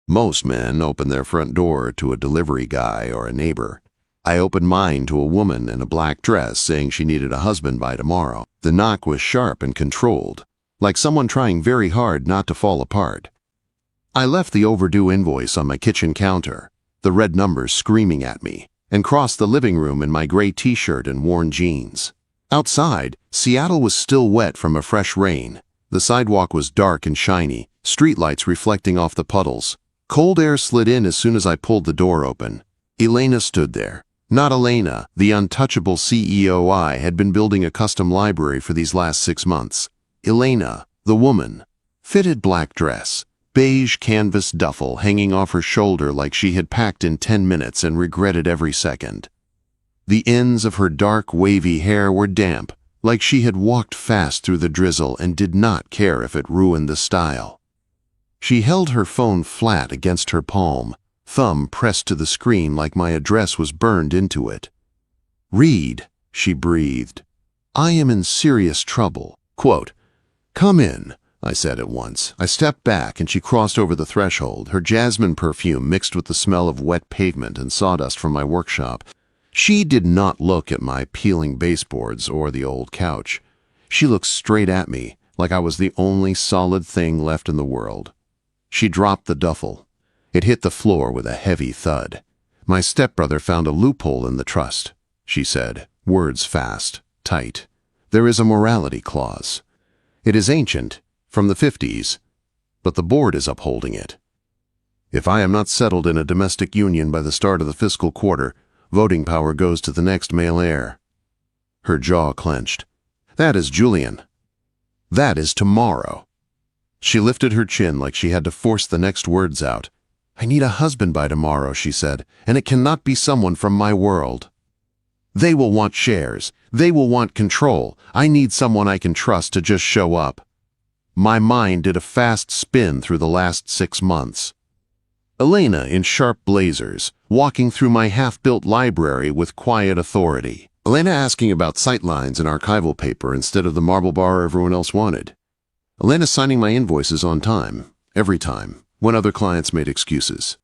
Most men open their front door to a delivery guy or a neighbor. I opened mine to a woman in a black dress saying she needed a husband by tomorrow. The knock was sharp and controlled, like someone trying very hard not to fall apart. I left the overdue invoice on my kitchen counter, the red numbers screaming at me, and crossed the living room in my gray t-shirt and worn jeans. Outside, Seattle was still wet from a fresh rain. The sidewalk was dark and shiny, streetlights reflecting off the puddles. Cold air slid in as soon as I pulled the door open. Elena stood there. Not Elena, the untouchable CEO I had been building a custom library for these last 6 months. Elena, the woman. Fitted black dress, beige canvas duffel hanging off her shoulder like she had packed in 10 minutes and regretted every second. The ends of her dark, wavy hair were damp, like she had walked fast through the drizzle and did not care if it ruined the style. She held her phone flat against her palm, thumb pressed to the screen like my address was burned into it. "Read," she breathed. "I am in serious trouble." Quote, "Come in," I said at once. I stepped back and she crossed over the threshold, her jasmine perfume mixed with the smell of wet pavement and sawdust from my workshop. She did not look at my peeling baseboards or the old couch. She looked straight at me, like I was the only solid thing left in the world. She dropped the duffel. It hit the floor with a heavy thud. "My stepbrother found a loophole in the trust," she said, words fast, tight. "There is a morality clause. It is ancient, from the 50s, but the board is upholding it. If I am not settled in a domestic union by the start of the fiscal quarter, voting power goes to the next male heir." Her jaw clenched. "That is Julian. That is tomorrow." She lifted her chin like she had to force the next words out. "I need a husband by tomorrow," she said, "and it cannot be someone from my world. They will want shares. They will want control. I need someone I can trust to just show up." My mind did a fast spin through the last 6 months. Elena in sharp blazers, walking through my half-built library with quiet authority. Elena asking about sightlines and archival paper instead of the marble bar everyone else wanted. Elena signing my invoices on time, every time, when other clients made excuses.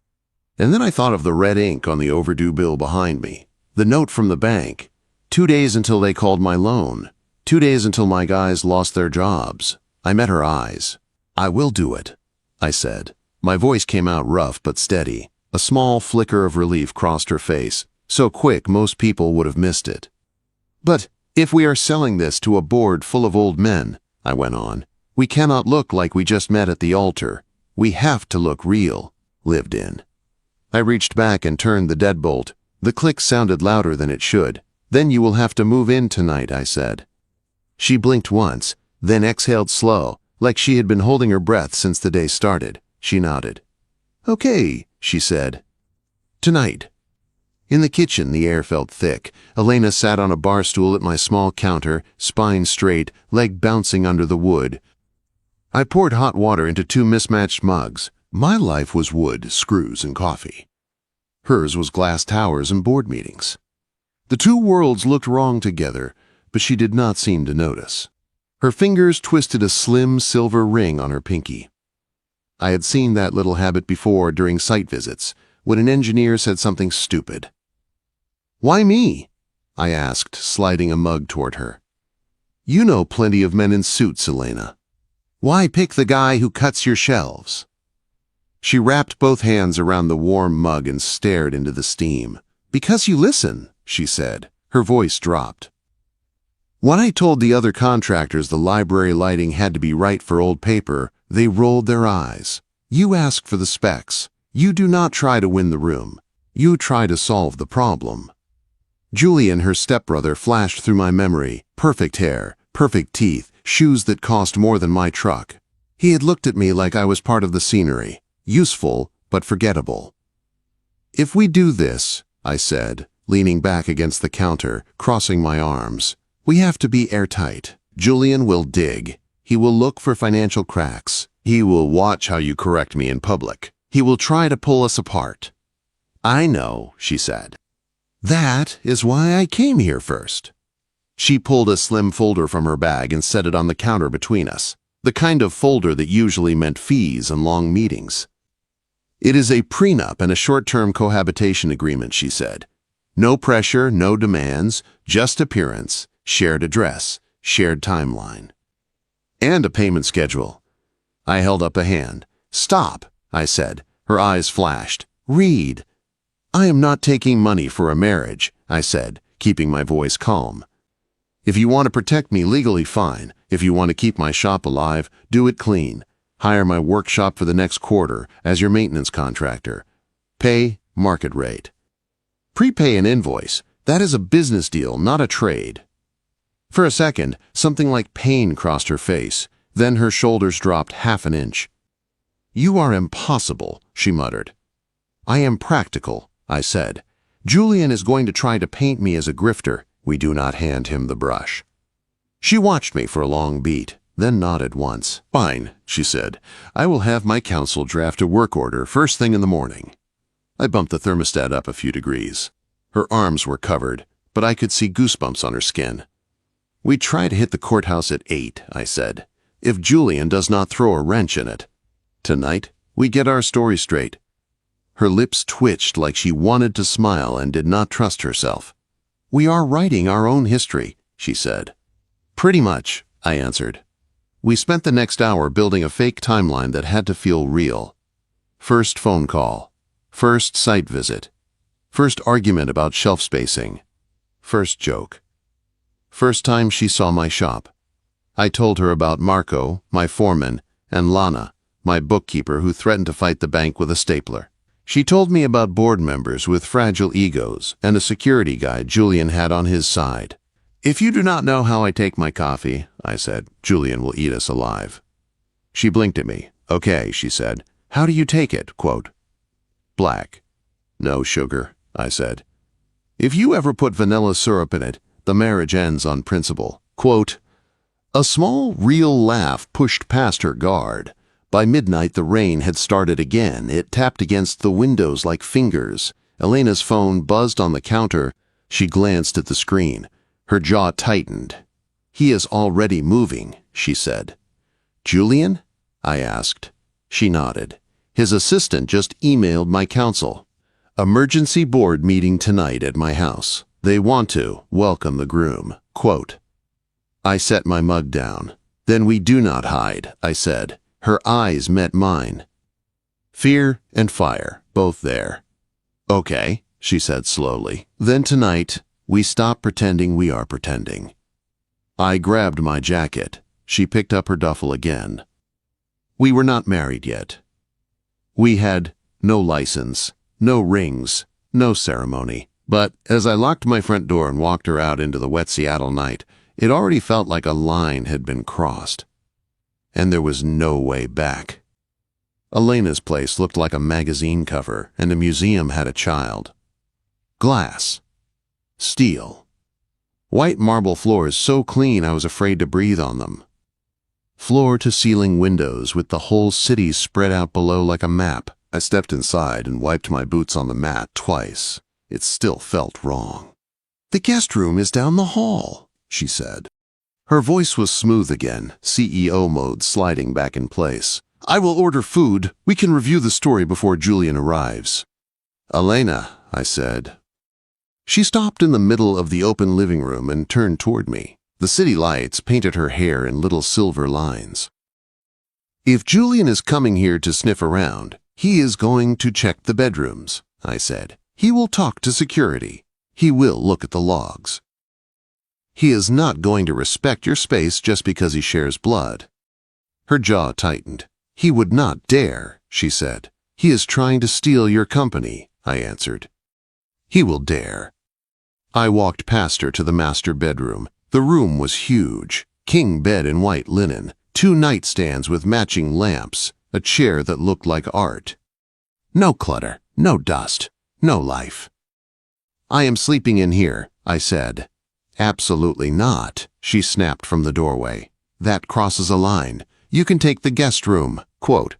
And then I thought of the red ink on the overdue bill behind me, the note from the bank. 2 days until they called my loan. 2 days until my guys lost their jobs. I met her eyes. "I will do it," I said. My voice came out rough but steady. A small flicker of relief crossed her face, so quick most people would have missed it. "But if we are selling this to a board full of old men," I went on, "we cannot look like we just met at the altar. We have to look real, lived in." I reached back and turned the deadbolt. The click sounded louder than it should. "Then you will have to move in tonight," I said. She blinked once, then exhaled slow, like she had been holding her breath since the day started. She nodded. "Okay," she said. "Tonight." In the kitchen, the air felt thick. Elena sat on a bar stool at my small counter, spine straight, leg bouncing under the wood. I poured hot water into 2 mismatched mugs. My life was wood, screws, and coffee. Hers was glass towers and board meetings. The 2 worlds looked wrong together, but she did not seem to notice. Her fingers twisted a slim silver ring on her pinky. I had seen that little habit before during site visits, when an engineer said something stupid. "Why me?" I asked, sliding a mug toward her. "You know plenty of men in suits, Elena. Why pick the guy who cuts your shelves?" She wrapped both hands around the warm mug and stared into the steam. "Because you listen," she said. Her voice dropped. "When I told the other contractors the library lighting had to be right for old paper, they rolled their eyes. You ask for the specs. You do not try to win the room. You try to solve the problem." Julian, her stepbrother, flashed through my memory. Perfect hair, perfect teeth, shoes that cost more than my truck. He had looked at me like I was part of the scenery, useful but forgettable. "If we do this," I said, leaning back against the counter, crossing my arms, "we have to be airtight. Julian will dig. He will look for financial cracks. He will watch how you correct me in public. He will try to pull us apart." "I know," she said. "That is why I came here first." She pulled a slim folder from her bag and set it on the counter between us, the kind of folder that usually meant fees and long meetings. It is a prenup and a short-term cohabitation agreement, she said. No pressure, no demands, just appearance, shared address, shared timeline. And a payment schedule. I held up a hand. Stop, I said. Her eyes flashed. Read. I am not taking money for a marriage, I said, keeping my voice calm. If you want to protect me legally, fine. If you want to keep my shop alive, do it clean. Hire my workshop for the next quarter as your maintenance contractor. Pay market rate. Prepay an invoice. That is a business deal, not a trade. For a second, something like pain crossed her face. Then her shoulders dropped half an inch. You are impossible, she muttered. I am practical, I said. Julian is going to try to paint me as a grifter. We do not hand him the brush. She watched me for a long beat, then nodded once. Fine, she said. I will have my counsel draft a work order first thing in the morning. I bumped the thermostat up a few degrees. Her arms were covered, but I could see goosebumps on her skin. We try to hit the courthouse at 8, I said, if Julian does not throw a wrench in it. Tonight, we get our story straight. Her lips twitched like she wanted to smile and did not trust herself. We are writing our own history, she said. Pretty much, I answered. We spent the next hour building a fake timeline that had to feel real. First phone call. First site visit. First argument about shelf spacing. First joke. First time she saw my shop. I told her about Marco, my foreman, and Lana, my bookkeeper who threatened to fight the bank with a stapler. She told me about board members with fragile egos and a security guy Julian had on his side. If you do not know how I take my coffee, I said, Julian will eat us alive. She blinked at me. Okay, she said. How do you take it? Quote. Black. No sugar, I said. If you ever put vanilla syrup in it, the marriage ends on principle. Quote. A small, real laugh pushed past her guard. By midnight, the rain had started again. It tapped against the windows like fingers. Elena's phone buzzed on the counter. She glanced at the screen. Her jaw tightened. He is already moving, she said. Julian? I asked. She nodded. His assistant just emailed my counsel. Emergency board meeting tonight at my house. They want to welcome the groom. Quote. I set my mug down. Then we do not hide, I said. Her eyes met mine. Fear and fire, both there. Okay, she said slowly. Then tonight, we stop pretending we are pretending. I grabbed my jacket. She picked up her duffel again. We were not married yet. We had no license, no rings, no ceremony. But as I locked my front door and walked her out into the wet Seattle night, it already felt like a line had been crossed. And there was no way back. Elena's place looked like a magazine cover, and a museum had a child. Glass. Steel. White marble floors so clean I was afraid to breathe on them. Floor-to-ceiling windows with the whole city spread out below like a map. I stepped inside and wiped my boots on the mat twice. It still felt wrong. The guest room is down the hall, she said. Her voice was smooth again, CEO mode sliding back in place. I will order food. We can review the story before Julian arrives. Elena, I said. She stopped in the middle of the open living room and turned toward me. The city lights painted her hair in little silver lines. If Julian is coming here to sniff around, he is going to check the bedrooms, I said. He will talk to security. He will look at the logs. He is not going to respect your space just because he shares blood. Her jaw tightened. He would not dare, she said. He is trying to steal your company, I answered. He will dare. I walked past her to the master bedroom. The room was huge. King bed in white linen, 2 nightstands with matching lamps, a chair that looked like art. No clutter, no dust, no life. I am sleeping in here, I said. Absolutely not, she snapped from the doorway. That crosses a line. You can take the guest room. Quote.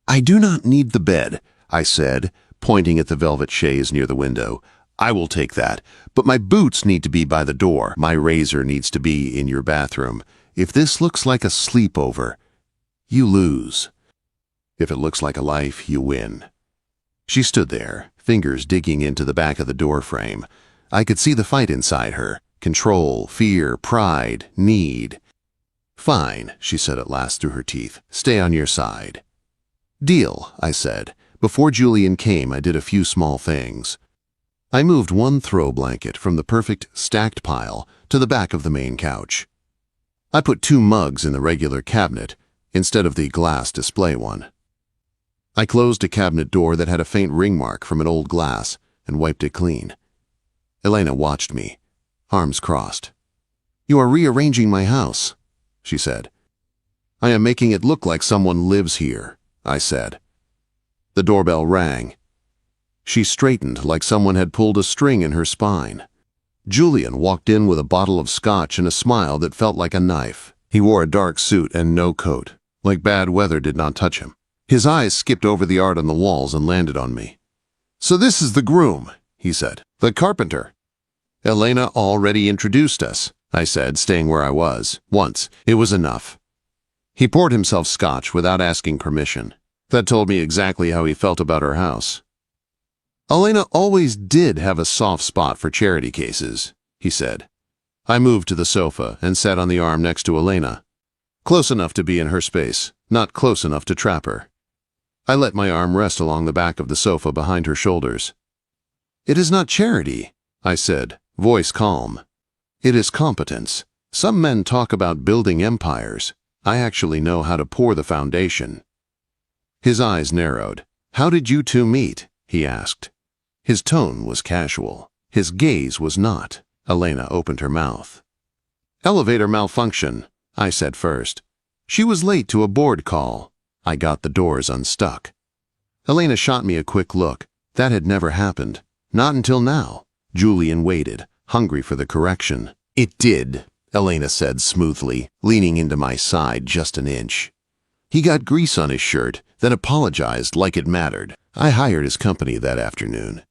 I do not need the bed, I said, pointing at the velvet chaise near the window. I will take that, but my boots need to be by the door. My razor needs to be in your bathroom. If this looks like a sleepover, you lose. If it looks like a life, you win. She stood there, fingers digging into the back of the door frame. I could see the fight inside her. Control, fear, pride, need. "Fine," she said at last through her teeth. "Stay on your side." "Deal," I said. Before Julian came, I did a few small things. I moved one throw blanket from the perfect stacked pile to the back of the main couch. I put 2 mugs in the regular cabinet instead of the glass display one. I closed a cabinet door that had a faint ring mark from an old glass and wiped it clean. Elena watched me, arms crossed. "You are rearranging my house," she said. "I am making it look like someone lives here," I said. The doorbell rang. She straightened like someone had pulled a string in her spine. Julian walked in with a bottle of scotch and a smile that felt like a knife. He wore a dark suit and no coat, like bad weather did not touch him. His eyes skipped over the art on the walls and landed on me. "So this is the groom," he said. "The carpenter." "Elena already introduced us," I said, staying where I was. "Once. It was enough." He poured himself scotch without asking permission. That told me exactly how he felt about her house. "Elena always did have a soft spot for charity cases," he said. I moved to the sofa and sat on the arm next to Elena. Close enough to be in her space, not close enough to trap her. I let my arm rest along the back of the sofa behind her shoulders. "It is not charity," I said, voice calm. "It is competence. Some men talk about building empires. I actually know how to pour the foundation." His eyes narrowed. "How did you two meet?" he asked. His tone was casual. His gaze was not. Elena opened her mouth. "Elevator malfunction," I said first. "She was late to a board call." I got the doors unstuck. Elena shot me a quick look. That had never happened. Not until now. Julian waited, hungry for the correction. "It did," Elena said smoothly, leaning into my side just an inch. "He got grease on his shirt, then apologized like it mattered. I hired his company that afternoon."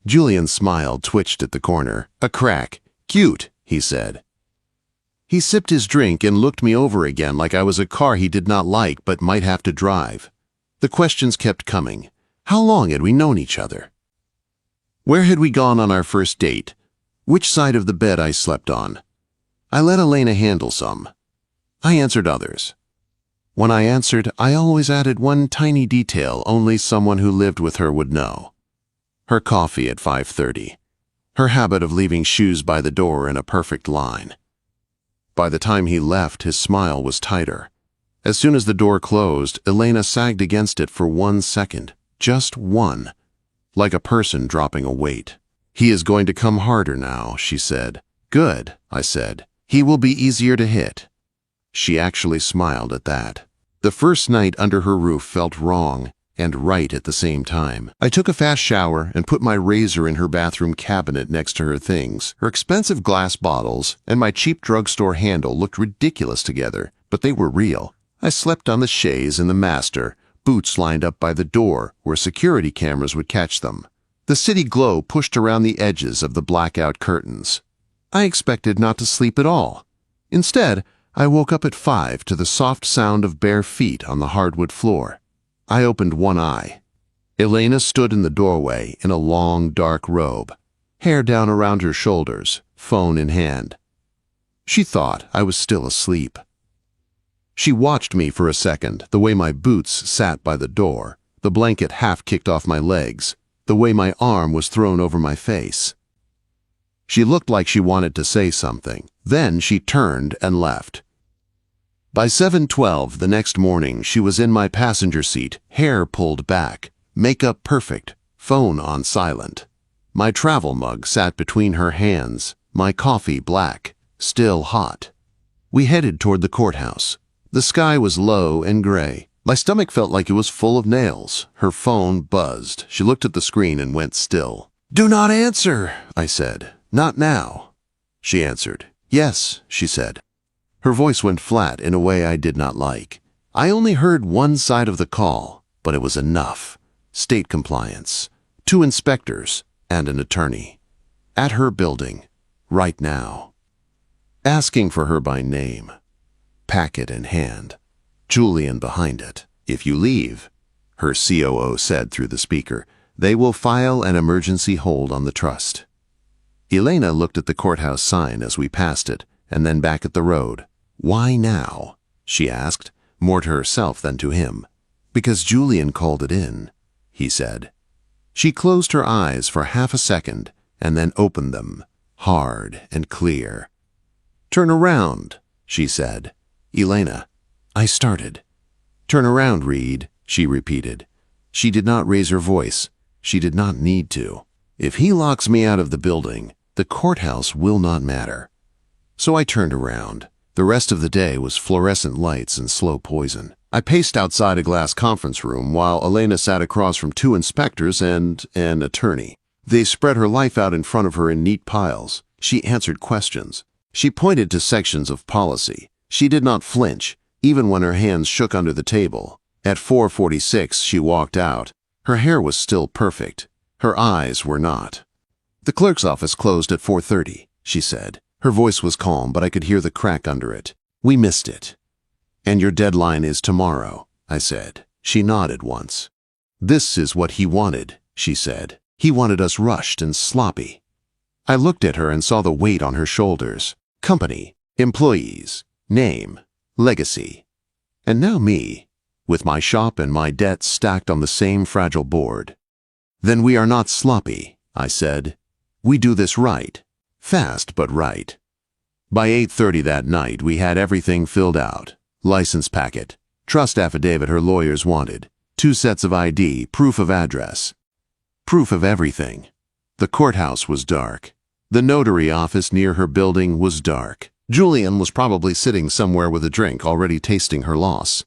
Julian's smile twitched at the corner. "A crack. Cute," he said. He sipped his drink and looked me over again like I was a car he did not like but might have to drive. The questions kept coming. How long had we known each other? Where had we gone on our first date? Which side of the bed I slept on? I let Elena handle some. I answered others. When I answered, I always added one tiny detail only someone who lived with her would know. Her coffee at 5:30. Her habit of leaving shoes by the door in a perfect line. By the time he left, his smile was tighter. As soon as the door closed, Elena sagged against it for 1 second. Just one. Like a person dropping a weight. "He is going to come harder now," she said. "Good," I said. "He will be easier to hit." She actually smiled at that. The first night under her roof felt wrong and right at the same time. I took a fast shower and put my razor in her bathroom cabinet next to her things. Her expensive glass bottles and my cheap drugstore handle looked ridiculous together, but they were real. I slept on the chaise in the master, boots lined up by the door where security cameras would catch them. The city glow pushed around the edges of the blackout curtains. I expected not to sleep at all. Instead, I woke up at 5 to the soft sound of bare feet on the hardwood floor. I opened one eye. Elena stood in the doorway in a long, dark robe, hair down around her shoulders, phone in hand. She thought I was still asleep. She watched me for a second, the way my boots sat by the door, the blanket half kicked off my legs, the way my arm was thrown over my face. She looked like she wanted to say something. Then she turned and left. By 7:12 the next morning, she was in my passenger seat, hair pulled back, makeup perfect, phone on silent. My travel mug sat between her hands, my coffee black, still hot. We headed toward the courthouse. The sky was low and gray. My stomach felt like it was full of nails. Her phone buzzed. She looked at the screen and went still. "Do not answer," I said. "Not now." She answered. "Yes," she said. Her voice went flat in a way I did not like. I only heard one side of the call, but it was enough. State compliance. 2 inspectors and an attorney. At her building. Right now. Asking for her by name. Packet in hand. Julian behind it. "If you leave," her COO said through the speaker, They will file an emergency hold on the trust. Elena looked at the courthouse sign as we passed it, and then back at the road. Why now? She asked, more to herself than to him. Because Julian called it in, he said. She closed her eyes for half a second and then opened them, hard and clear. Turn around, she said. Elena, I started. Turn around, Reed, she repeated. She did not raise her voice. She did not need to. If he locks me out of the building, the courthouse will not matter. So I turned around. The rest of the day was fluorescent lights and slow poison. I paced outside a glass conference room while Elena sat across from 2 inspectors and an attorney. They spread her life out in front of her in neat piles. She answered questions. She pointed to sections of policy. She did not flinch, even when her hands shook under the table. At 4:46, she walked out. Her hair was still perfect. Her eyes were not. The clerk's office closed at 4:30, she said. Her voice was calm, but I could hear the crack under it. We missed it. And your deadline is tomorrow, I said. She nodded once. This is what he wanted, she said. He wanted us rushed and sloppy. I looked at her and saw the weight on her shoulders. Company, employees, name, legacy. And now me, with my shop and my debts stacked on the same fragile board. Then we are not sloppy, I said. We do this right. Fast but right. By 8:30 that night, we had everything filled out. License packet, trust affidavit her lawyers wanted, 2 sets of ID, proof of address. Proof of everything. The courthouse was dark. The notary office near her building was dark. Julian was probably sitting somewhere with a drink, already tasting her loss.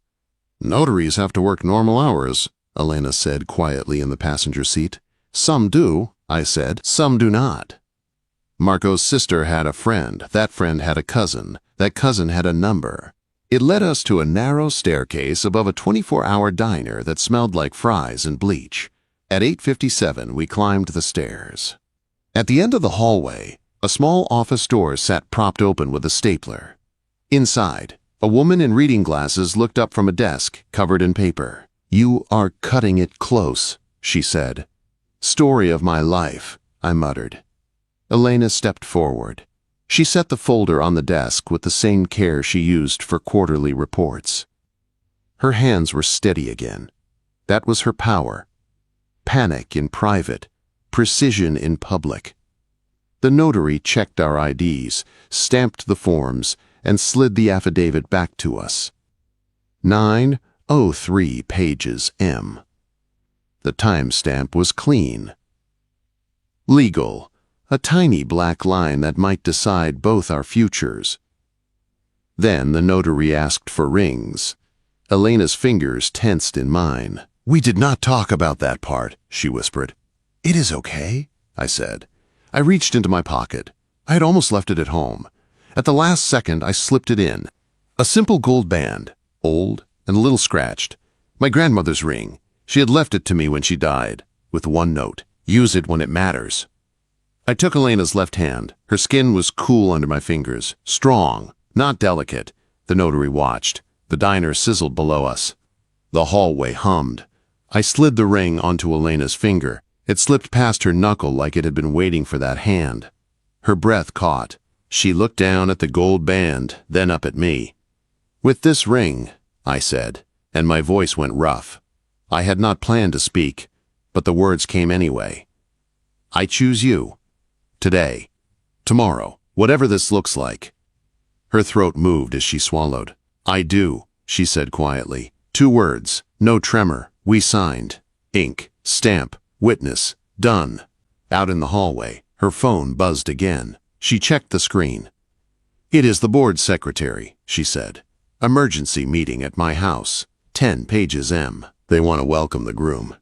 Notaries have to work normal hours, Elena said quietly in the passenger seat. Some do, I said. Some do not. Marco's sister had a friend. That friend had a cousin. That cousin had a number. It led us to a narrow staircase above a 24-hour diner that smelled like fries and bleach. At 8:57, we climbed the stairs. At the end of the hallway, a small office door sat propped open with a stapler. Inside, a woman in reading glasses looked up from a desk covered in paper. You are cutting it close, she said. Story of my life, I muttered. Elena stepped forward. She set the folder on the desk with the same care she used for quarterly reports. Her hands were steady again. That was her power. Panic in private, precision in public. The notary checked our IDs, stamped the forms, and slid the affidavit back to us. 903 pages M. The timestamp was clean. Legal, a tiny black line that might decide both our futures. Then the notary asked for rings. Elena's fingers tensed in mine. We did not talk about that part, she whispered. It is okay, I said. I reached into my pocket. I had almost left it at home. At the last second, I slipped it in. A simple gold band, old and a little scratched. My grandmother's ring. She had left it to me when she died, with one note. Use it when it matters. I took Elena's left hand. Her skin was cool under my fingers, strong, not delicate. The notary watched. The diner sizzled below us. The hallway hummed. I slid the ring onto Elena's finger. It slipped past her knuckle like it had been waiting for that hand. Her breath caught. She looked down at the gold band, then up at me. With this ring, I said, and my voice went rough. I had not planned to speak, but the words came anyway. I choose you. Today. Tomorrow. Whatever this looks like. Her throat moved as she swallowed. I do, she said quietly. 2 words. No tremor. We signed. Ink. Stamp. Witness. Done. Out in the hallway, her phone buzzed again. She checked the screen. It is the board secretary, she said. Emergency meeting at my house. 10 pages M. They want to welcome the groom.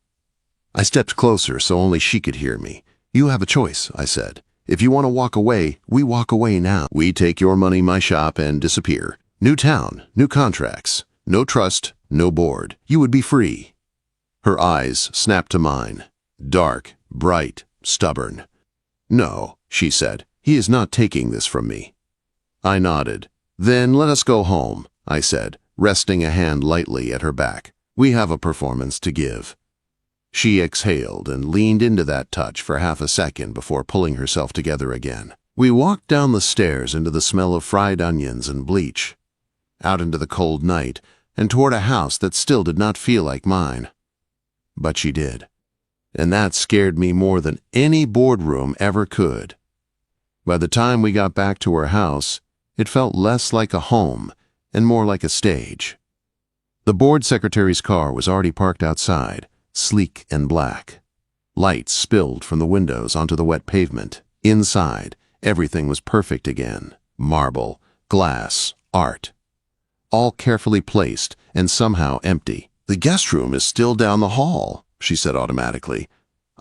I stepped closer so only she could hear me. You have a choice, I said. If you want to walk away, we walk away now. We take your money, my shop, and disappear. New town, new contracts. No trust, no board. You would be free. Her eyes snapped to mine. Dark, bright, stubborn. No, she said. He is not taking this from me. I nodded. Then let us go home, I said, resting a hand lightly at her back. We have a performance to give. She exhaled and leaned into that touch for half a second before pulling herself together again. We walked down the stairs into the smell of fried onions and bleach, out into the cold night, and toward a house that still did not feel like mine. But she did. And that scared me more than any boardroom ever could. By the time we got back to her house, it felt less like a home and more like a stage. The board secretary's car was already parked outside, sleek and black. Lights spilled from the windows onto the wet pavement. Inside, everything was perfect again. Marble, glass, art. All carefully placed and somehow empty. "The guest room is still down the hall," she said automatically.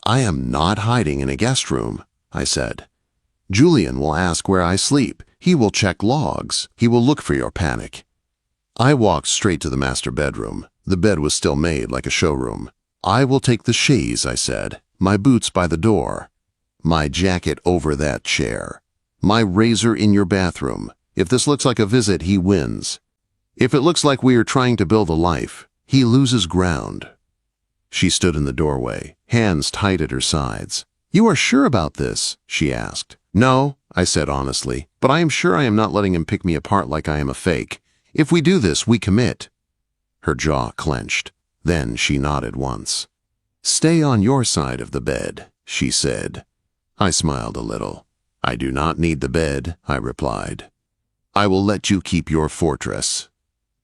"I am not hiding in a guest room," I said. "Julian will ask where I sleep. He will check logs. He will look for your panic." I walked straight to the master bedroom. The bed was still made like a showroom. "I will take the chaise," I said. "My boots by the door. My jacket over that chair. My razor in your bathroom. If this looks like a visit, he wins. If it looks like we are trying to build a life, he loses ground." She stood in the doorway, hands tight at her sides. "You are sure about this?" she asked. "No," I said honestly, "but I am sure I am not letting him pick me apart like I am a fake. If we do this, we commit." Her jaw clenched. Then she nodded once. "Stay on your side of the bed," she said. I smiled a little. "I do not need the bed," I replied. "I will let you keep your fortress."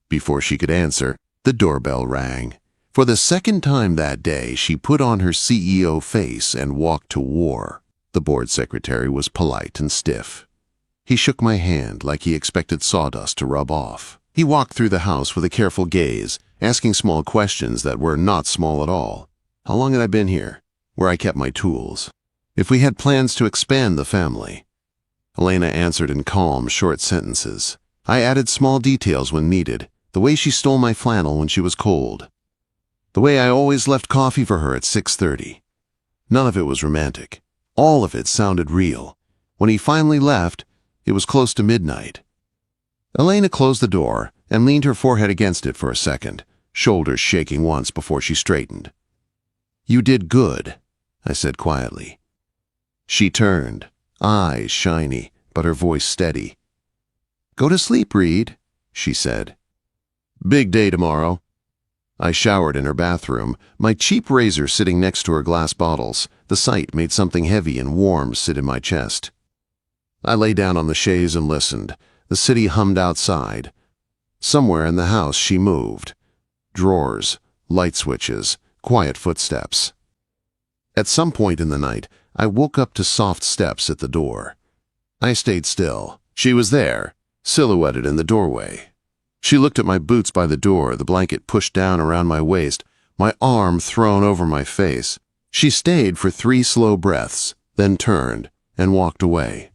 Before she could answer, the doorbell rang. For the second time that day, she put on her CEO face and walked to war. The board secretary was polite and stiff. He shook my hand like he expected sawdust to rub off. He walked through the house with a careful gaze, asking small questions that were not small at all. How long had I been here? Where I kept my tools? If we had plans to expand the family? Elena answered in calm, short sentences. I added small details when needed, the way she stole my flannel when she was cold. The way I always left coffee for her at 6:30. None of it was romantic. All of it sounded real. When he finally left, it was close to midnight. Elena closed the door and leaned her forehead against it for a second, shoulders shaking once before she straightened. "You did good," I said quietly. She turned, eyes shiny, but her voice steady. "Go to sleep, Reed," she said. "Big day tomorrow." I showered in her bathroom, my cheap razor sitting next to her glass bottles. The sight made something heavy and warm sit in my chest. I lay down on the chaise and listened. The city hummed outside. Somewhere in the house she moved. Drawers, light switches, quiet footsteps. At some point in the night, I woke up to soft steps at the door. I stayed still. She was there, silhouetted in the doorway. She looked at my boots by the door, the blanket pushed down around my waist, my arm thrown over my face. She stayed for 3 slow breaths, then turned and walked away.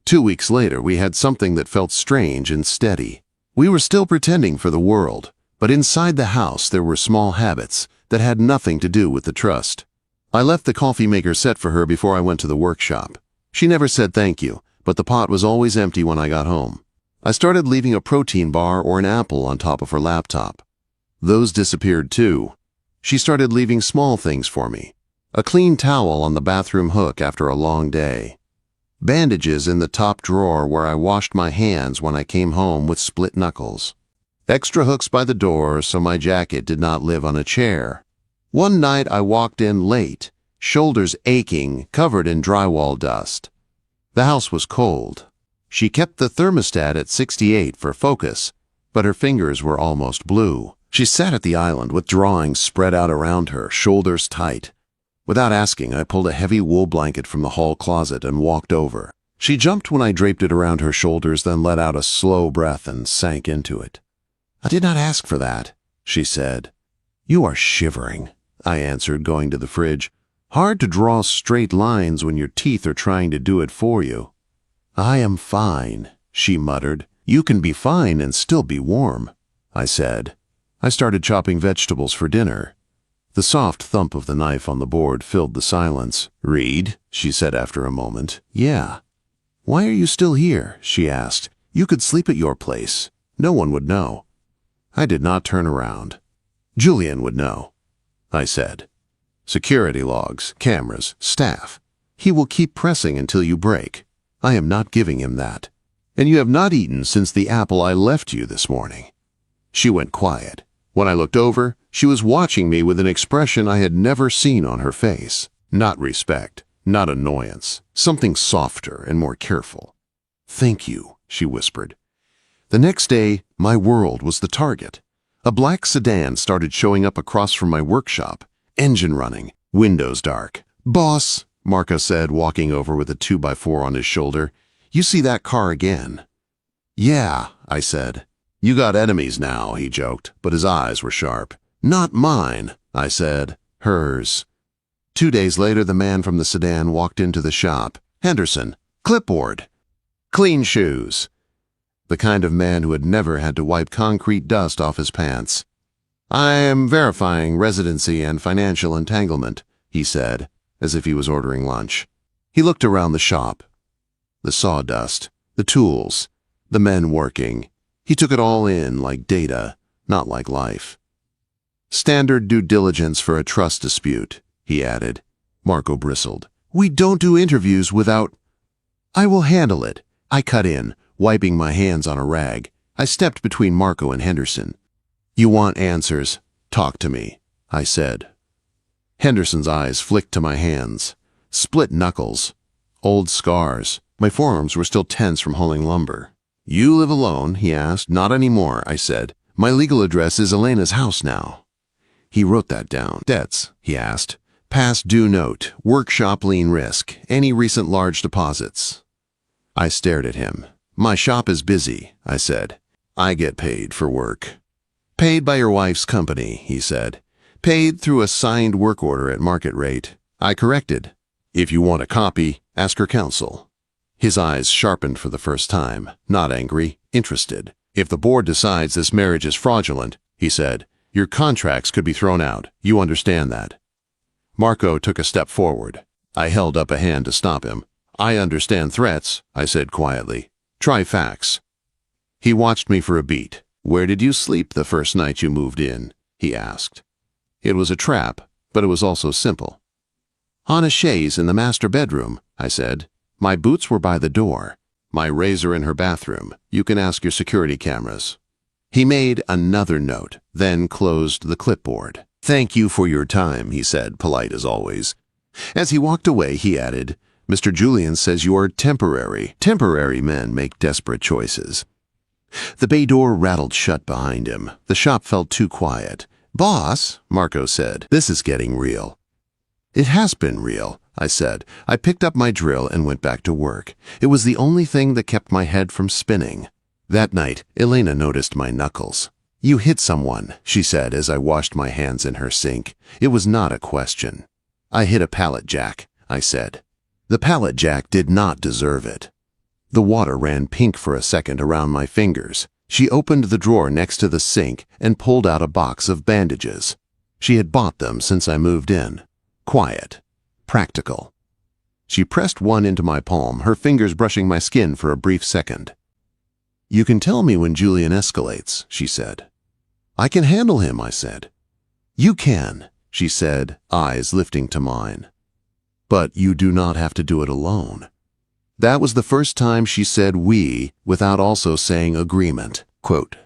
2 weeks later, we had something that felt strange and steady. We were still pretending for the world, but inside the house there were small habits that had nothing to do with the trust. I left the coffee maker set for her before I went to the workshop. She never said thank you, but the pot was always empty when I got home. I started leaving a protein bar or an apple on top of her laptop. Those disappeared too. She started leaving small things for me. A clean towel on the bathroom hook after a long day. Bandages in the top drawer where I washed my hands when I came home with split knuckles. Extra hooks by the door so my jacket did not live on a chair. One night I walked in late, shoulders aching, covered in drywall dust. The house was cold. She kept the thermostat at 68 for focus, but her fingers were almost blue. She sat at the island with drawings spread out around her, shoulders tight. Without asking, I pulled a heavy wool blanket from the hall closet and walked over. She jumped when I draped it around her shoulders, then let out a slow breath and sank into it. "I did not ask for that," she said. "You are shivering," I answered, going to the fridge. "Hard to draw straight lines when your teeth are trying to do it for you." "I am fine," she muttered. "You can be fine and still be warm," I said. I started chopping vegetables for dinner. The soft thump of the knife on the board filled the silence. "Reed," she said after a moment. "Yeah." "Why are you still here?" she asked. "You could sleep at your place. No one would know." I did not turn around. "Julian would know," I said. Security logs, cameras, staff. He will keep pressing until you break. I am not giving him that. And you have not eaten since the apple I left you this morning." She went quiet. When I looked over, she was watching me with an expression I had never seen on her face. Not respect, not annoyance, something softer and more careful. "Thank you," she whispered. The next day, my world was the target. A black sedan started showing up across from my workshop, engine running, windows dark. "Boss," Marco said, walking over with a 2x4 on his shoulder, "you see that car again?" "Yeah," I said. "You got enemies now," he joked, but his eyes were sharp. "Not mine," I said. "Hers." 2 days later, the man from the sedan walked into the shop. "Henderson, clipboard, clean shoes." The kind of man who had never had to wipe concrete dust off his pants. "I am verifying residency and financial entanglement," he said, as if he was ordering lunch. He looked around the shop. The sawdust, the tools, the men working. He took it all in like data, not like life. "Standard due diligence for a trust dispute," he added. Marco bristled. "We don't do interviews without—" "I will handle it," I cut in, wiping my hands on a rag. I stepped between Marco and Henderson. "You want answers? Talk to me," I said. Henderson's eyes flicked to my hands. Split knuckles. Old scars. My forearms were still tense from hauling lumber. "You live alone?" he asked. "Not anymore," I said. "My legal address is Elena's house now." He wrote that down. "Debts?" he asked. "Past due note, workshop lien risk, any recent large deposits?" I stared at him. "My shop is busy," I said. "I get paid for work." "Paid by your wife's company," he said. "Paid through a signed work order at market rate." I corrected. "If you want a copy, ask her counsel." His eyes sharpened for the first time, not angry, interested. "If the board decides this marriage is fraudulent," he said, "your contracts could be thrown out. You understand that?" Marco took a step forward. I held up a hand to stop him. "I understand threats," I said quietly. "Try facts." He watched me for a beat. "Where did you sleep the first night you moved in?" he asked. It was a trap, but it was also simple. "On a chaise in the master bedroom," I said. "My boots were by the door. My razor in her bathroom. You can ask your security cameras." He made another note, then closed the clipboard. "Thank you for your time," he said, polite as always. As he walked away, he added, "Mr. Julian says you are temporary. Temporary men make desperate choices." The bay door rattled shut behind him. The shop felt too quiet. "Boss," Marco said, "this is getting real." "It has been real," I said. I picked up my drill and went back to work. It was the only thing that kept my head from spinning. That night, Elena noticed my knuckles. "You hit someone," she said as I washed my hands in her sink. It was not a question. "I hit a pallet jack," I said. The pallet jack did not deserve it. The water ran pink for a second around my fingers. She opened the drawer next to the sink and pulled out a box of bandages. She had bought them since I moved in. Quiet. Practical. She pressed one into my palm, her fingers brushing my skin for a brief second. "You can tell me when Julian escalates," she said. "I can handle him," I said. "You can," she said, eyes lifting to mine. "But you do not have to do it alone." That was the first time she said "we" without also saying agreement. Quote,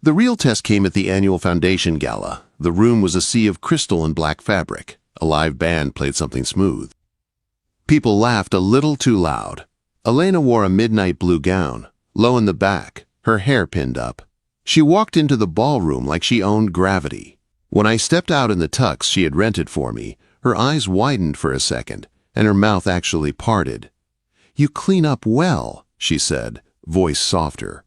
"The real test came at the annual foundation gala. The room was a sea of crystal and black fabric. A live band played something smooth. People laughed a little too loud. Elena wore a midnight blue gown, low in the back, her hair pinned up. She walked into the ballroom like she owned gravity. When I stepped out in the tux she had rented for me, her eyes widened for a second, and her mouth actually parted. "You clean up well," she said, voice softer.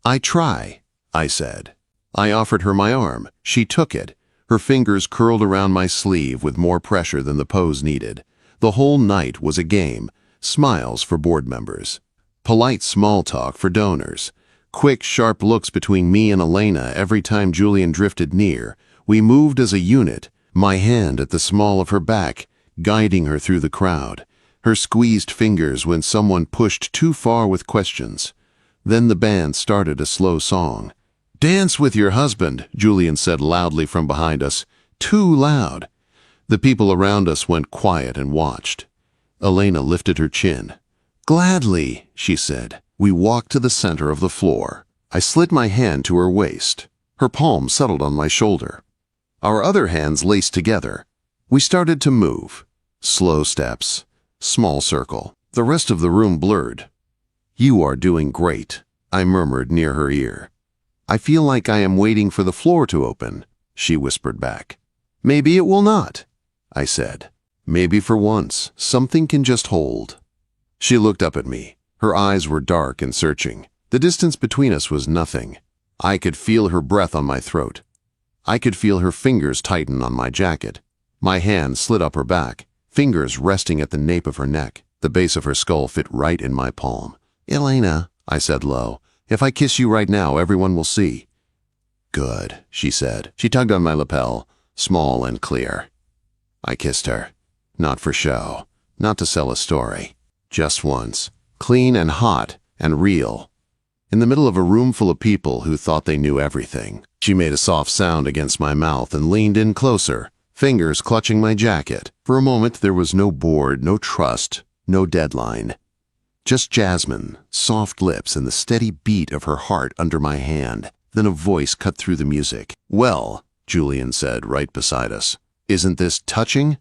"I try," I said. I offered her my arm. She took it. Her fingers curled around my sleeve with more pressure than the pose needed. The whole night was a game. Smiles for board members. Polite small talk for donors. Quick, sharp looks between me and Elena every time Julian drifted near. We moved as a unit, my hand at the small of her back, guiding her through the crowd. Her squeezed fingers when someone pushed too far with questions. Then the band started a slow song. "Dance with your husband," Julian said loudly from behind us. Too loud. The people around us went quiet and watched. Elena lifted her chin. "Gladly," she said. We walked to the center of the floor. I slid my hand to her waist. Her palm settled on my shoulder. Our other hands laced together. We started to move. Slow steps. Small circle. The rest of the room blurred. "You are doing great," I murmured near her ear. "I feel like I am waiting for the floor to open," she whispered back. "Maybe it will not," I said. "Maybe for once, something can just hold." She looked up at me. Her eyes were dark and searching. The distance between us was nothing. I could feel her breath on my throat. I could feel her fingers tighten on my jacket. My hand slid up her back, fingers resting at the nape of her neck. The base of her skull fit right in my palm. "Elena," I said low, "if I kiss you right now, everyone will see." "Good," she said. She tugged on my lapel, small and clear. I kissed her. Not for show, not to sell a story. Just once, clean and hot and real. In the middle of a room full of people who thought they knew everything. She made a soft sound against my mouth and leaned in closer, fingers clutching my jacket. For a moment there was no board, no trust, no deadline. Just Jasmine, soft lips, and the steady beat of her heart under my hand. Then a voice cut through the music. "Well," Julian said right beside us, "isn't this touching?"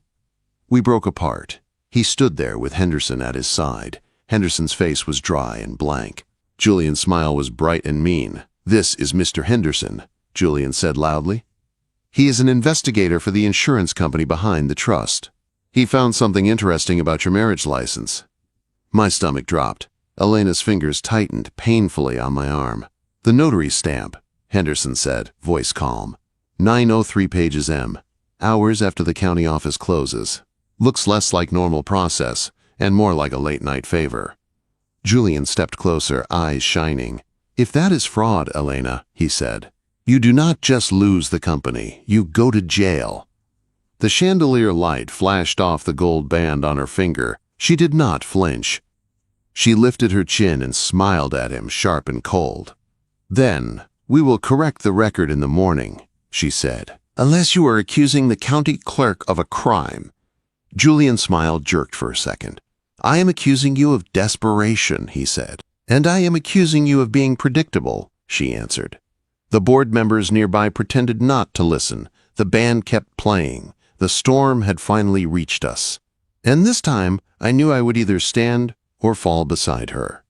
We broke apart. He stood there with Henderson at his side. Henderson's face was dry and blank. Julian's smile was bright and mean. "This is Mr. Henderson," Julian said loudly. "He is an investigator for the insurance company behind the trust. He found something interesting about your marriage license." My stomach dropped. Elena's fingers tightened painfully on my arm. "The notary stamp," Henderson said, voice calm. 903 pages M. Hours after the county office closes. Looks less like normal process and more like a late-night favor. Julian stepped closer, eyes shining. "If that is fraud, Elena," he said, "you do not just lose the company, you go to jail." The chandelier light flashed off the gold band on her finger. She did not flinch. She lifted her chin and smiled at him, sharp and cold. "Then, we will correct the record in the morning," she said, "unless you are accusing the county clerk of a crime." Julian's smile jerked for a second. "I am accusing you of desperation," he said. "And I am accusing you of being predictable," she answered. The board members nearby pretended not to listen. The band kept playing. The storm had finally reached us. And this time, I knew I would either stand or fall beside her.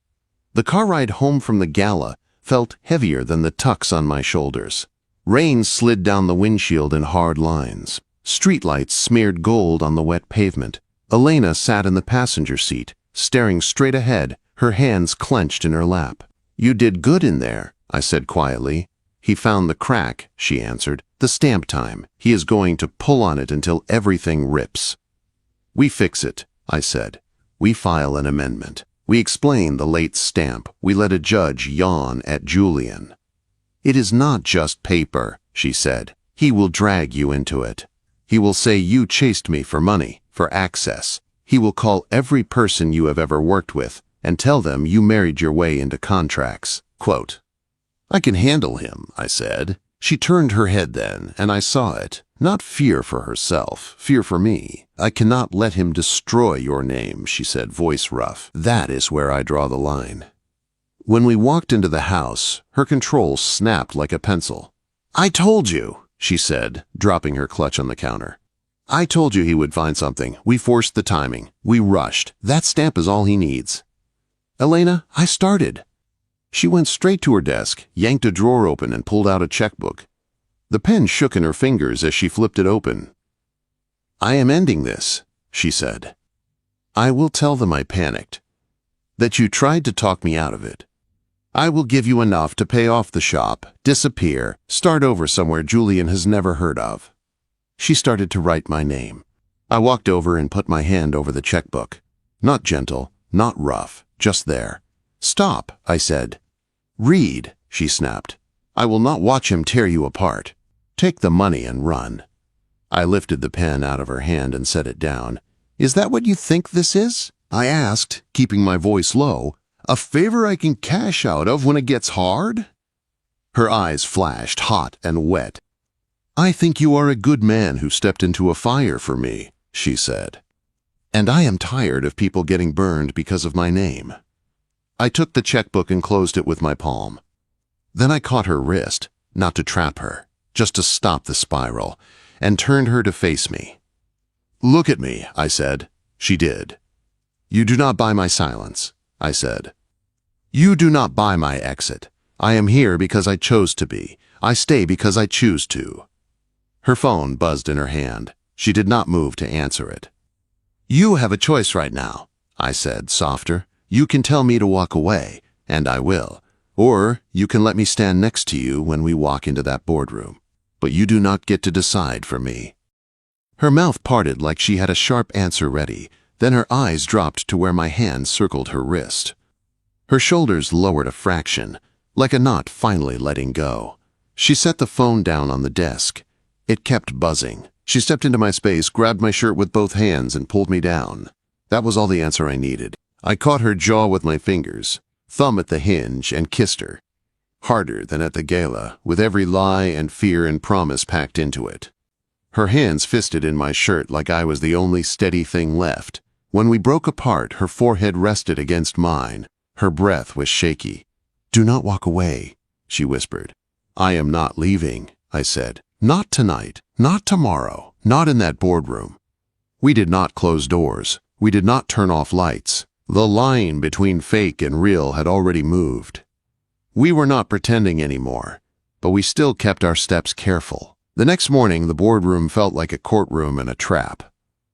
The car ride home from the gala felt heavier than the tucks on my shoulders. Rain slid down the windshield in hard lines. Streetlights smeared gold on the wet pavement. Elena sat in the passenger seat, staring straight ahead, her hands clenched in her lap. "You did good in there," I said quietly. "He found the crack," she answered. "The stamp time. He is going to pull on it until everything rips." "We fix it," I said. "We file an amendment. We explain the late stamp. We let a judge yawn at Julian." "It is not just paper," she said. "He will drag you into it. He will say you chased me for money, for access. He will call every person you have ever worked with and tell them you married your way into contracts." Quote, "I can handle him," I said. She turned her head then, and I saw it. Not fear for herself, fear for me. "I cannot let him destroy your name," she said, voice rough. "That is where I draw the line." When we walked into the house, her control snapped like a pencil. "I told you," she said, dropping her clutch on the counter. "I told you he would find something. We forced the timing. We rushed. That stamp is all he needs." "Elena, I started." She went straight to her desk, yanked a drawer open, and pulled out a checkbook. The pen shook in her fingers as she flipped it open. "I am ending this," she said. "I will tell them I panicked, that you tried to talk me out of it. I will give you enough to pay off the shop, disappear, start over somewhere Julian has never heard of." She started to write my name. I walked over and put my hand over the checkbook. Not gentle, not rough, just there. "Stop," I said. "Read," she snapped. "I will not watch him tear you apart. Take the money and run." I lifted the pen out of her hand and set it down. "Is that what you think this is?" I asked, keeping my voice low. "A favor I can cash out of when it gets hard?" Her eyes flashed hot and wet. "I think you are a good man who stepped into a fire for me," she said. "And I am tired of people getting burned because of my name." I took the checkbook and closed it with my palm. Then I caught her wrist, not to trap her, just to stop the spiral, and turned her to face me. "Look at me," I said. She did. "You do not buy my silence," I said. "You do not buy my exit. I am here because I chose to be. I stay because I choose to." Her phone buzzed in her hand. She did not move to answer it. "You have a choice right now," I said, softer. "You can tell me to walk away, and I will. Or you can let me stand next to you when we walk into that boardroom. But you do not get to decide for me." Her mouth parted like she had a sharp answer ready. Then her eyes dropped to where my hand circled her wrist. Her shoulders lowered a fraction, like a knot finally letting go. She set the phone down on the desk. It kept buzzing. She stepped into my space, grabbed my shirt with both hands, and pulled me down. That was all the answer I needed. I caught her jaw with my fingers, thumb at the hinge, and kissed her. Harder than at the gala, with every lie and fear and promise packed into it. Her hands fisted in my shirt like I was the only steady thing left. When we broke apart, her forehead rested against mine. Her breath was shaky. "Do not walk away," she whispered. "I am not leaving," I said. "Not tonight, not tomorrow, not in that boardroom." We did not close doors. We did not turn off lights. The line between fake and real had already moved. We were not pretending anymore, but we still kept our steps careful. The next morning, the boardroom felt like a courtroom in a trap.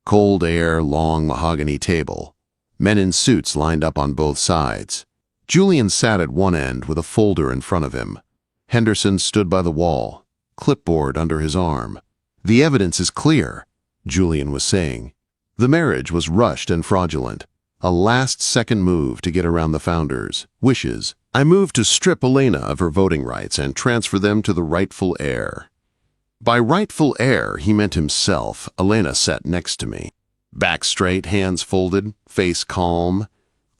Cold air, long mahogany table. Men in suits lined up on both sides. Julian sat at one end with a folder in front of him. Henderson stood by the wall, clipboard under his arm. "The evidence is clear," Julian was saying. The marriage was rushed and fraudulent. A last-second move to get around the founders' wishes. I moved to strip Elena of her voting rights and transfer them to the rightful heir. By rightful heir, he meant himself. Elena sat next to me. Back straight, hands folded, face calm.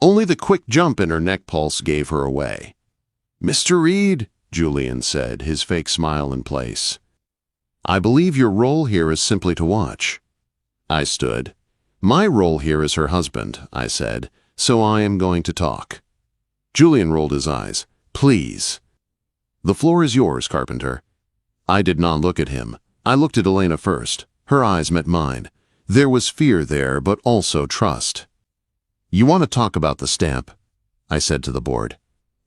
Only the quick jump in her neck pulse gave her away. "Mr. Reed," Julian said, his fake smile in place. "I believe your role here is simply to watch." I stood. "My role here is her husband," I said, "so I am going to talk." Julian rolled his eyes. "Please." "The floor is yours, Carpenter." I did not look at him. I looked at Elena first. Her eyes met mine. There was fear there, but also trust. "You want to talk about the stamp?" I said to the board.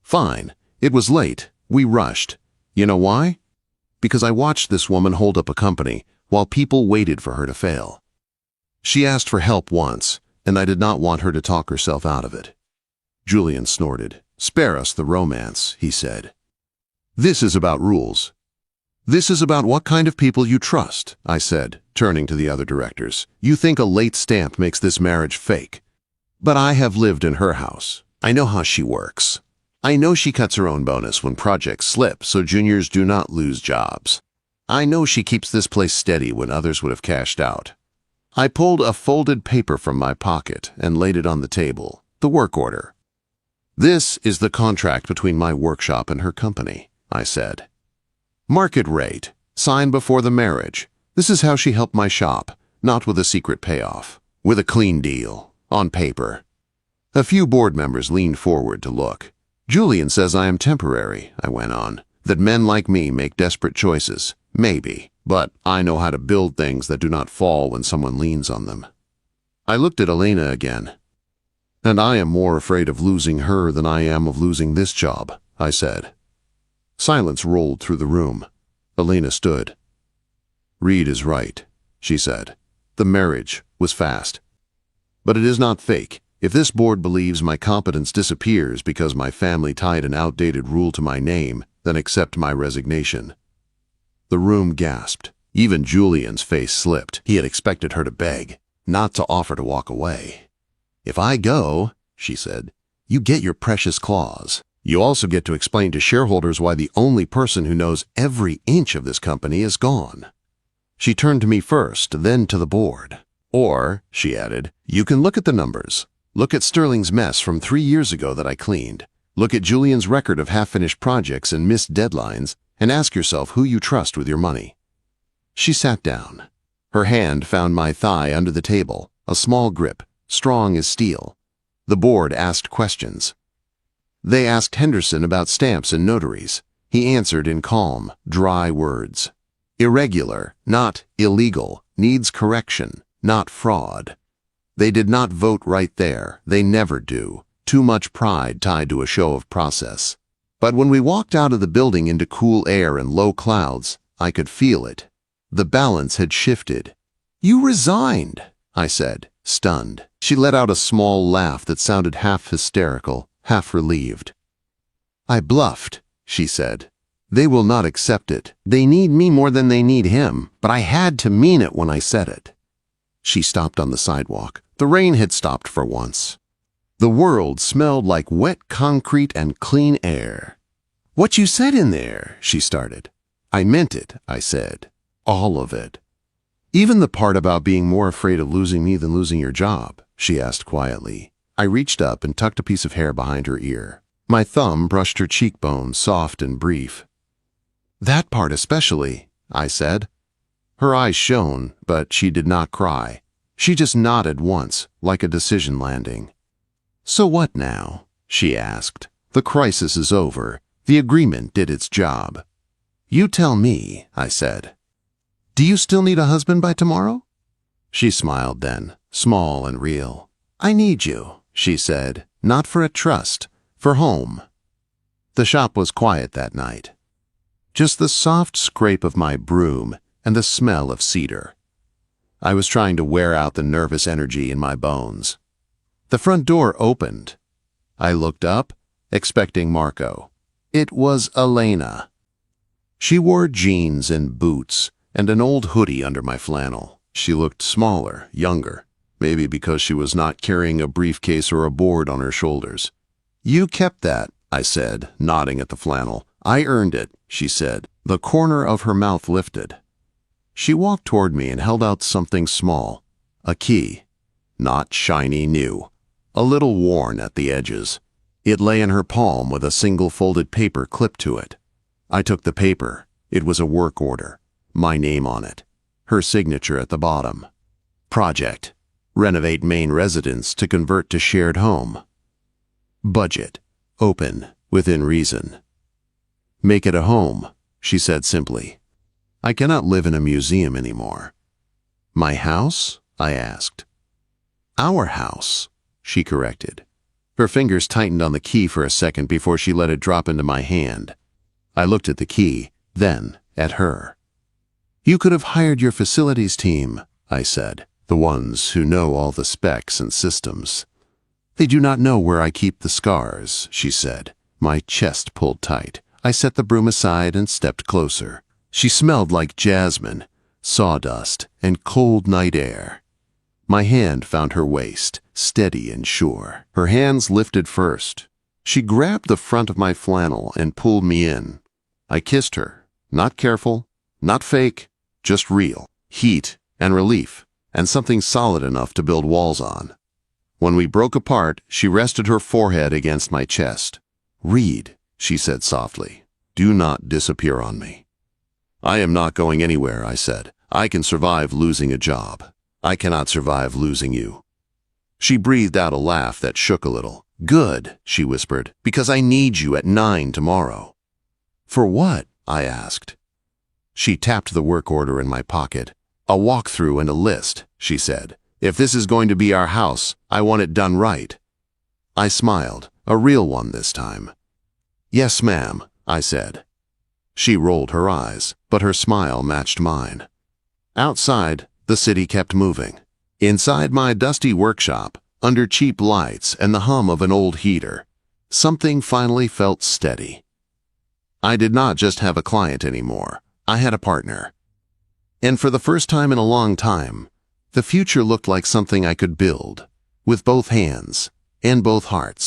"Fine. It was late. We rushed. You know why? Because I watched this woman hold up a company while people waited for her to fail. She asked for help once, and I did not want her to talk herself out of it." Julian snorted. "Spare us the romance," he said. "This is about rules." "This is about what kind of people you trust," I said, turning to the other directors. "You think a late stamp makes this marriage fake. But I have lived in her house. I know how she works. I know she cuts her own bonus when projects slip so juniors do not lose jobs. I know she keeps this place steady when others would have cashed out." I pulled a folded paper from my pocket and laid it on the table, the work order. "This is the contract between my workshop and her company," I said. "Market rate, signed before the marriage. This is how she helped my shop, not with a secret payoff. With a clean deal, on paper." A few board members leaned forward to look. "Julian says I am temporary," I went on, "that men like me make desperate choices. Maybe, but I know how to build things that do not fall when someone leans on them." I looked at Elena again. "And I am more afraid of losing her than I am of losing this job," I said. Silence rolled through the room. Elena stood. "Reed is right," she said. "The marriage was fast. But it is not fake. If this board believes my competence disappears because my family tied an outdated rule to my name, then accept my resignation." The room gasped. Even Julian's face slipped. He had expected her to beg, not to offer to walk away. "If I go," she said, "you get your precious clause. You also get to explain to shareholders why the only person who knows every inch of this company is gone." She turned to me first, then to the board. "Or," she added, "you can look at the numbers. Look at Sterling's mess from 3 years ago that I cleaned. Look at Julian's record of half-finished projects and missed deadlines, and ask yourself who you trust with your money." She sat down. Her hand found my thigh under the table, a small grip, strong as steel. The board asked questions. They asked Henderson about stamps and notaries. He answered in calm, dry words. Irregular, not illegal, needs correction, not fraud. They did not vote right there. They never do. Too much pride tied to a show of process. But when we walked out of the building into cool air and low clouds, I could feel it. The balance had shifted. "You resigned," I said, stunned. She let out a small laugh that sounded half hysterical, half relieved. "I bluffed," she said. "They will not accept it. They need me more than they need him, but I had to mean it when I said it." She stopped on the sidewalk. The rain had stopped for once. The world smelled like wet concrete and clean air. "What you said in there," she started. "I meant it," I said. "All of it." "Even the part about being more afraid of losing me than losing your job?" she asked quietly. I reached up and tucked a piece of hair behind her ear. My thumb brushed her cheekbone, soft and brief. "That part especially," I said. Her eyes shone, but she did not cry. She just nodded once, like a decision landing. "So what now?" she asked. "The crisis is over. The agreement did its job." "You tell me," I said. "Do you still need a husband by tomorrow?" She smiled then, small and real. "I need you," she said, "not for a trust, for home." The shop was quiet that night. Just the soft scrape of my broom and the smell of cedar. I was trying to wear out the nervous energy in my bones. The front door opened. I looked up, expecting Marco. It was Elena. She wore jeans and boots and an old hoodie under my flannel. She looked smaller, younger, maybe because she was not carrying a briefcase or a board on her shoulders. "You kept that," I said, nodding at the flannel. "I earned it," she said. The corner of her mouth lifted. She walked toward me and held out something small, a key. Not shiny new, a little worn at the edges. It lay in her palm with a single folded paper clipped to it. I took the paper. It was a work order, my name on it, her signature at the bottom. Project: renovate main residence to convert to shared home. Budget: open, within reason. "Make it a home," she said simply. "I cannot live in a museum anymore." "My house?" I asked. "Our house," she corrected. Her fingers tightened on the key for a second before she let it drop into my hand. I looked at the key, then at her. "You could have hired your facilities team," I said, "the ones who know all the specs and systems." "They do not know where I keep the scars," she said. My chest pulled tight. I set the broom aside and stepped closer. She smelled like jasmine, sawdust, and cold night air. My hand found her waist, steady and sure. Her hands lifted first. She grabbed the front of my flannel and pulled me in. I kissed her. Not careful, not fake, just real. Heat and relief, and something solid enough to build walls on. When we broke apart, she rested her forehead against my chest. "Reed," she said softly, "do not disappear on me." "I am not going anywhere," I said. "I can survive losing a job. I cannot survive losing you." She breathed out a laugh that shook a little. "Good," she whispered, "because I need you at 9 tomorrow." "For what?" I asked. She tapped the work order in my pocket. "A walkthrough and a list," she said. "If this is going to be our house, I want it done right." I smiled, a real one this time. "Yes, ma'am," I said. She rolled her eyes, but her smile matched mine. Outside, the city kept moving. Inside my dusty workshop, under cheap lights and the hum of an old heater, something finally felt steady. I did not just have a client anymore. I had a partner. And for the first time in a long time, the future looked like something I could build, with both hands and both hearts.